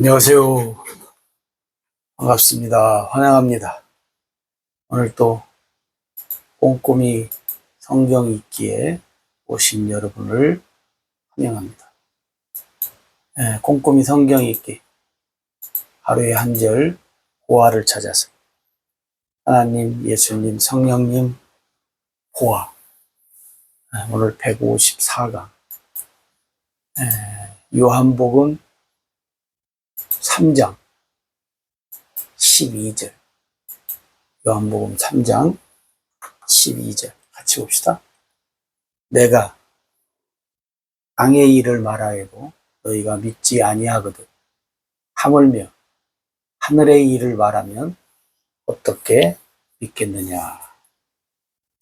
안녕하세요. 반갑습니다. 환영합니다. 오늘 또 꼼꼼히 성경 읽기에 오신 여러분을 환영합니다. 꼼꼼히 성경 읽기, 하루에 한 절 호화를 찾아서 하나님, 예수님, 성령님 호화. 오늘 154강 요한복음 3장 12절. 요한복음 3장 12절 같이 봅시다. 내가 땅의 일을 말하여도 너희가 믿지 아니하거든 하물며 하늘의 일을 말하면 어떻게 믿겠느냐.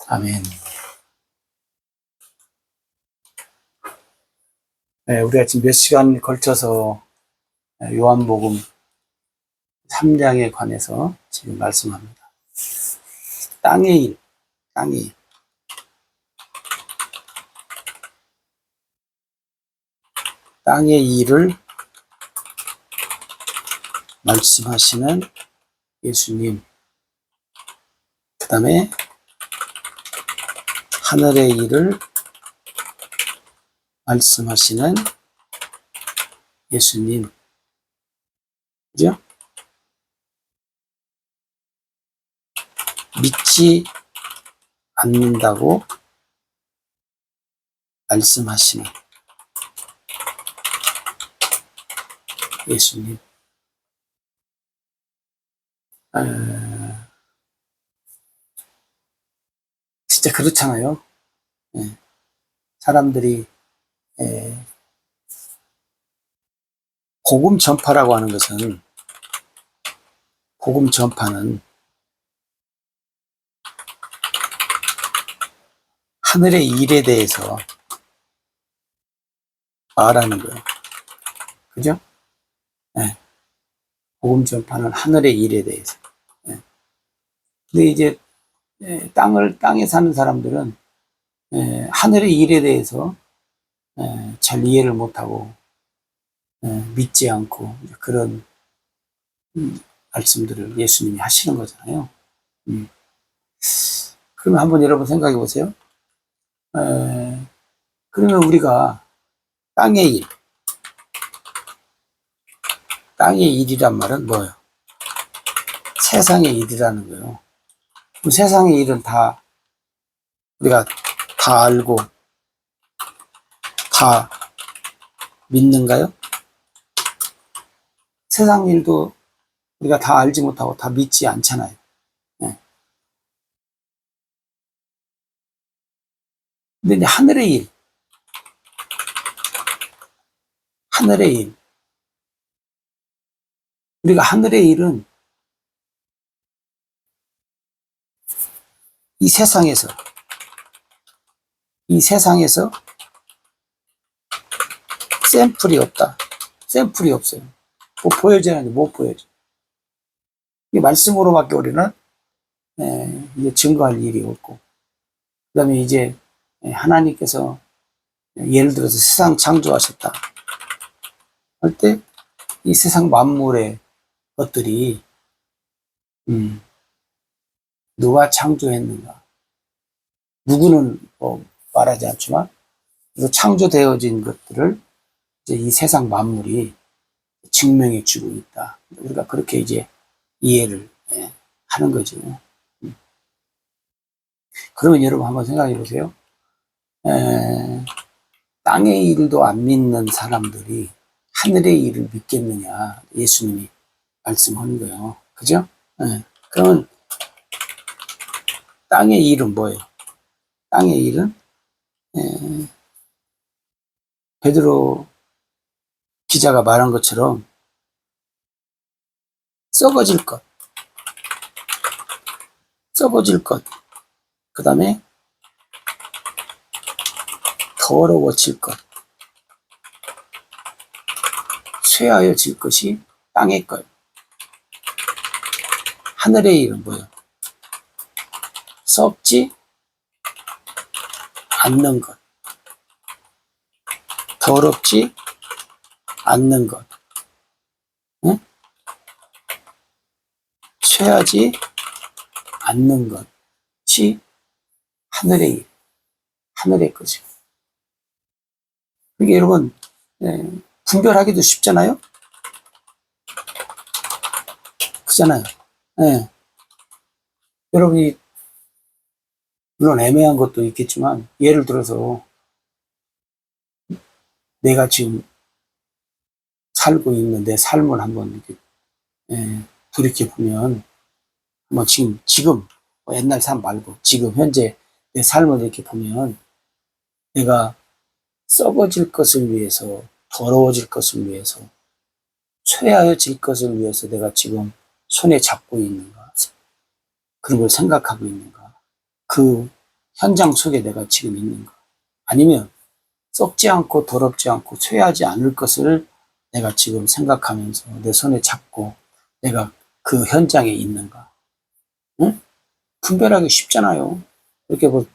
아멘. 우리가 지금 몇 시간 걸쳐서 요한복음 3장에 관해서 지금 말씀합니다. 땅의 일, 땅의 일. 땅의 일을 말씀하시는 예수님. 그 다음에 하늘의 일을 말씀하시는 예수님. 그죠? 믿지 않는다고 말씀하시는 예수님. 진짜 그렇잖아요. 사람들이 복음 전파라고 하는 것은, 복음 전파는 하늘의 일에 대해서 말하는 거예요. 그죠? 복음 전파는 하늘의 일에 대해서. 근데 이제 땅에 사는 사람들은 하늘의 일에 대해서 잘 이해를 못하고 믿지 않고 그런 말씀들을 예수님이 하시는 거잖아요. 그러면 한번 여러분 생각해 보세요. 그러면 우리가 땅의 일, 땅의 일이란 말은 뭐예요? 세상의 일이라는 거예요. 그 세상의 일은 다 우리가 다 알고 다 믿는가요? 세상 일도 우리가 다 알지 못하고 다 믿지 않잖아요. 근데 이제 하늘의 일, 하늘의 일. 우리가 하늘의 일은 이 세상에서 샘플이 없다. 샘플이 없어요. 뭐 보여줘야 하는데 못 보여줘. 이 말씀으로밖에 우리는 이제 증거할 일이 없고, 그 다음에 이제 하나님께서 예를 들어서 세상 창조하셨다 할 때 이 세상 만물의 것들이 누가 창조했는가, 누구는 뭐 말하지 않지만 창조되어진 것들을 이제 이 세상 만물이 증명해 주고 있다. 우리가 그렇게 이제 이해를 하는 거죠. 그러면 여러분 한번 생각해 보세요. 땅의 일도 안 믿는 사람들이 하늘의 일을 믿겠느냐. 예수님이 말씀하는 거예요. 그죠? 그러면 땅의 일은 뭐예요? 땅의 일은 베드로 기자가 말한 것처럼 썩어질 것, 그 다음에 더러워질 것, 쇠하여질 것이 땅의 것. 하늘의 일은 뭐예요? 썩지 않는 것, 더럽지 않는 것. 응? 쇠하지 않는 것이 하늘의 일, 하늘의 것이고. 그러니까 여러분, 분별하기도 쉽잖아요? 그잖아요. 예. 여러분이, 물론 애매한 것도 있겠지만, 예를 들어서, 내가 지금 살고 있는 내 삶을 한번 이렇게, 돌이켜보면, 뭐 지금, 뭐 옛날 삶 말고, 지금 현재 내 삶을 이렇게 보면, 내가 썩어질 것을 위해서, 더러워질 것을 위해서, 쇠하여질 것을 위해서 내가 지금 손에 잡고 있는가? 그런 걸 생각하고 있는가? 그 현장 속에 내가 지금 있는가? 아니면 썩지 않고 더럽지 않고 쇠하지 않을 것을 내가 지금 생각하면서 내 손에 잡고 내가 그 현장에 있는가? 응? 분별하기 쉽잖아요. 그렇게 뭐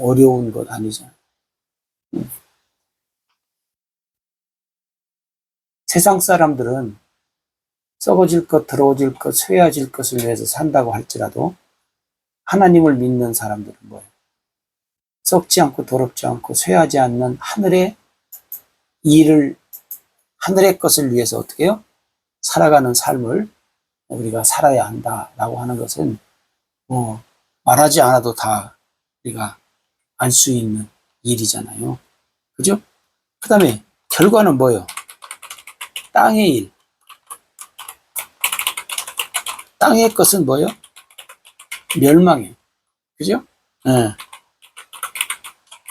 어려운 것 아니잖아요. 응? 세상 사람들은 썩어질 것, 더러워질 것, 쇠해질 것을 위해서 산다고 할지라도 하나님을 믿는 사람들은 뭐예요? 썩지 않고 더럽지 않고 쇠하지 않는 하늘의 일을, 하늘의 것을 위해서 어떻게 해요? 살아가는 삶을 우리가 살아야 한다라고 하는 것은 뭐 말하지 않아도 다 우리가 알 수 있는 일이잖아요. 그죠? 그 다음에 결과는 뭐예요? 땅의 일. 땅의 것은 뭐예요? 멸망이에요. 그죠? 네.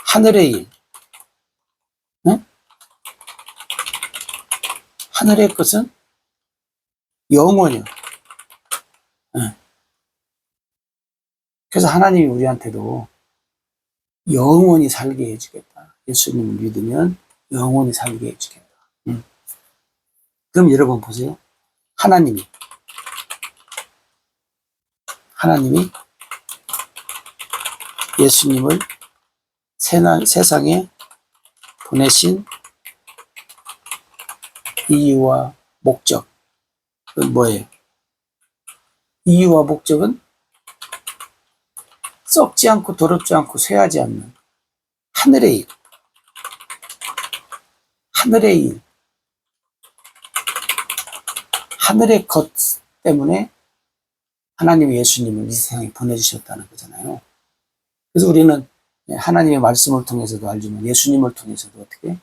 하늘의 일. 네? 하늘의 것은 영원이요. 네. 그래서 하나님이 우리한테도 영원히 살게 해주겠다. 예수님을 믿으면 영원히 살게 해주겠다. 그럼 여러분 보세요. 하나님이 예수님을 세상에 보내신 이유와 목적은 뭐예요? 이유와 목적은 썩지 않고 더럽지 않고 쇠하지 않는 하늘의 일, 하늘의 일, 하늘의 것 때문에 하나님이 예수님을 이 세상에 보내주셨다는 거잖아요. 그래서 우리는 하나님의 말씀을 통해서도 알지만 예수님을 통해서도 어떻게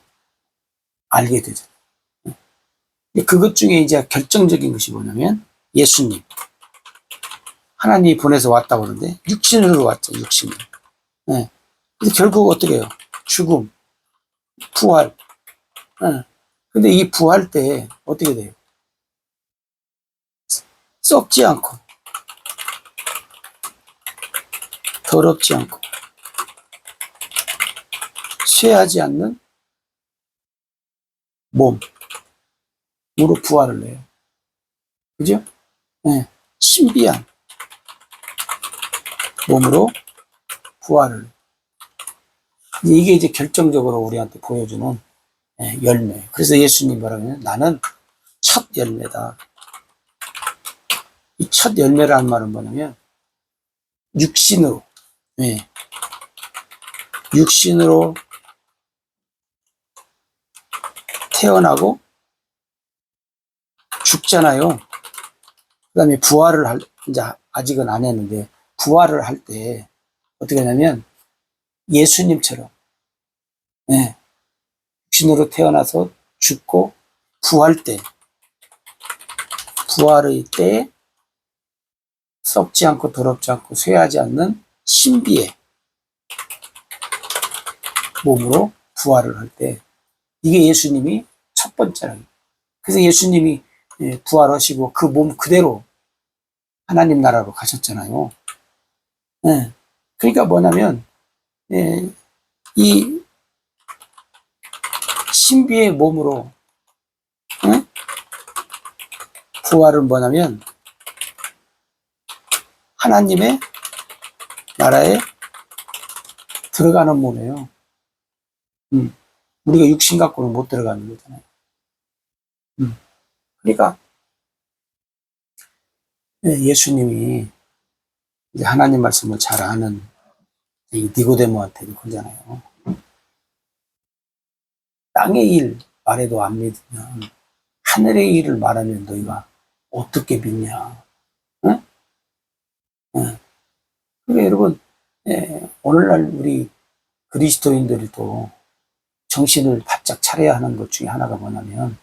알게 되잖아요. 그것 중에 이제 결정적인 것이 뭐냐면 예수님. 하나님이 보내서 왔다고 그러는데 육신으로 왔죠. 육신으로. 네. 그래서 결국 어떻게 해요? 죽음, 부활. 네. 근데 이 부활 때 어떻게 돼요? 썩지 않고 더럽지 않고 쇠하지 않는 몸으로 부활을 해요. 그죠? 네. 신비한 몸으로 부활을 해요. 이게 이제 결정적으로 우리한테 보여주는 열매. 그래서 예수님 뭐라면 나는 첫 열매다. 이 첫 열매라는 말은 뭐냐면 육신으로, 육신으로 태어나고 죽잖아요. 그 다음에 부활을 이제 아직은 안 했는데 부활을 할 때 어떻게 하냐면 예수님처럼 육신으로 태어나서 죽고 부활의 때 썩지 않고 더럽지 않고 쇠하지 않는 신비의 몸으로 부활을 할 때 이게 예수님이 첫 번째라는 거예요. 그래서 예수님이 부활하시고 그 몸 그대로 하나님 나라로 가셨잖아요. 그러니까 뭐냐면 이 신비의 몸으로 부활은 뭐냐면 하나님의 나라에 들어가는 몸이에요. 우리가 육신 갖고는 못 들어가는 거잖아요. 그러니까 예수님이 이제 하나님 말씀을 잘 아는 이 니고데모한테도 그러잖아요. 땅의 일 말해도 안 믿으면 하늘의 일을 말하면 너희가 어떻게 믿냐? 응? 응. 그러니까 여러분, 오늘날 우리 그리스도인들도 정신을 바짝 차려야 하는 것 중에 하나가 뭐냐면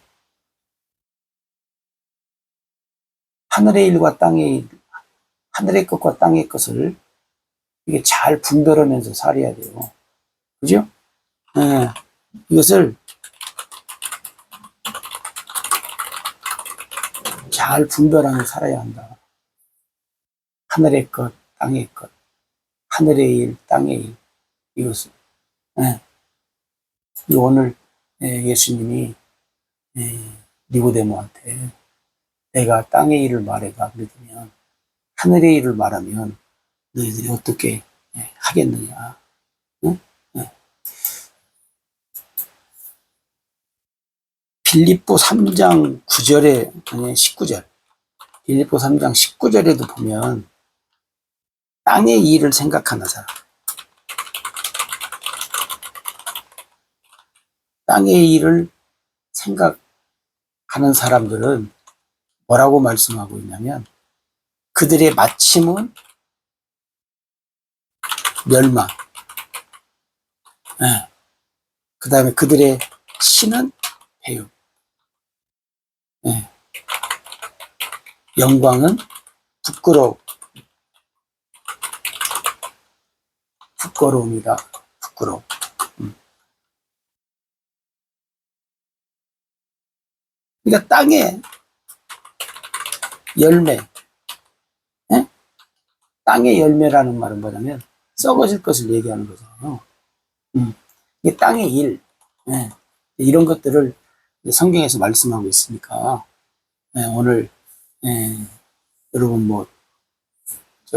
하늘의 일과 땅의 일, 하늘의 것과 땅의 것을 이게 잘 분별하면서 살아야 돼요. 그죠? 예, 이것을 잘 분별하며 살아야 한다. 하늘의 것, 땅의 것, 하늘의 일, 땅의 일, 이것을. 예, 오늘 예수님이 니고데모한테 내가 땅의 일을 말해가 그러면 하늘의 일을 말하면 너희들이 어떻게 하겠느냐. 응? 빌립보 3장 9절에 아니 19절 빌립보 3장 19절에도 보면 땅의 일을 생각하는 사람, 땅의 일을 생각하는 사람들은 뭐라고 말씀하고 있냐면 그들의 마침은 멸망, 그 다음에 그들의 신은 배움, 영광은 부끄러움이다. 부끄러움. 그러니까 땅의 열매, 땅의 열매라는 말은 뭐냐면 썩어질 것을 얘기하는 거잖아요. 이게 땅의 일, 이런 것들을 성경에서 말씀하고 있으니까 오늘 여러분 뭐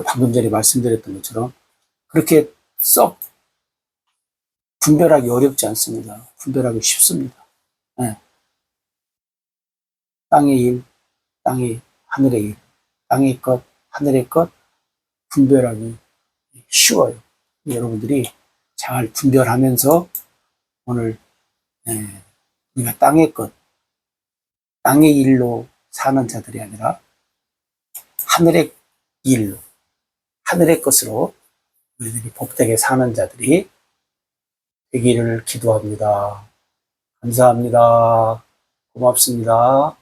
방금 전에 말씀드렸던 것처럼 그렇게 썩 분별하기 어렵지 않습니다. 분별하기 쉽습니다. 땅의 일, 땅의 하늘의 일, 땅의 것, 하늘의 것 분별하기 쉬워요. 여러분들이 잘 분별하면서 오늘 우리가 땅의 것, 땅의 일로 사는 자들이 아니라 하늘의 일로, 하늘의 것으로 우리들이 복되게 사는 자들이 되기를 기도합니다. 감사합니다. 고맙습니다.